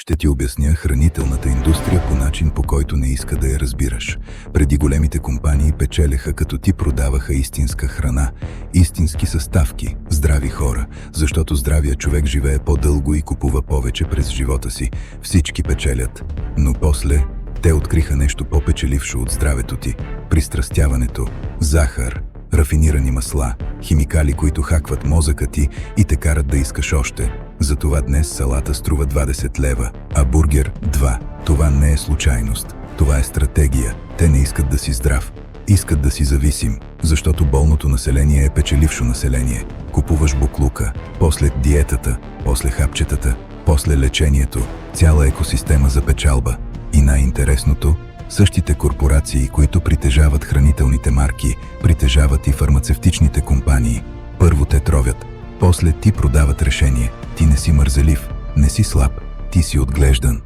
Ще ти обясня хранителната индустрия по начин, по който не иска да я разбираш. Преди големите компании печелеха, като ти продаваха истинска храна, истински съставки, здрави хора, защото здравия човек живее по-дълго и купува повече през живота си. Всички печелят. Но после те откриха нещо по-печелившо от здравето ти – пристрастяването, захар, рафинирани масла, химикали, които хакват мозъка ти и те карат да искаш още. Затова днес салата струва 20 лева, а бургер – 2. Това не е случайност. Това е стратегия. Те не искат да си здрав. Искат да си зависим, защото болното население е печелившо население. Купуваш буклука, после диетата, после хапчетата, после лечението, цяла екосистема за печалба. И най-интересното – същите корпорации, които притежават хранителните марки, притежават и фармацевтичните компании. Първо те тровят, после ти продават решение. Ти не си мързелив, не си слаб, ти си отглеждан.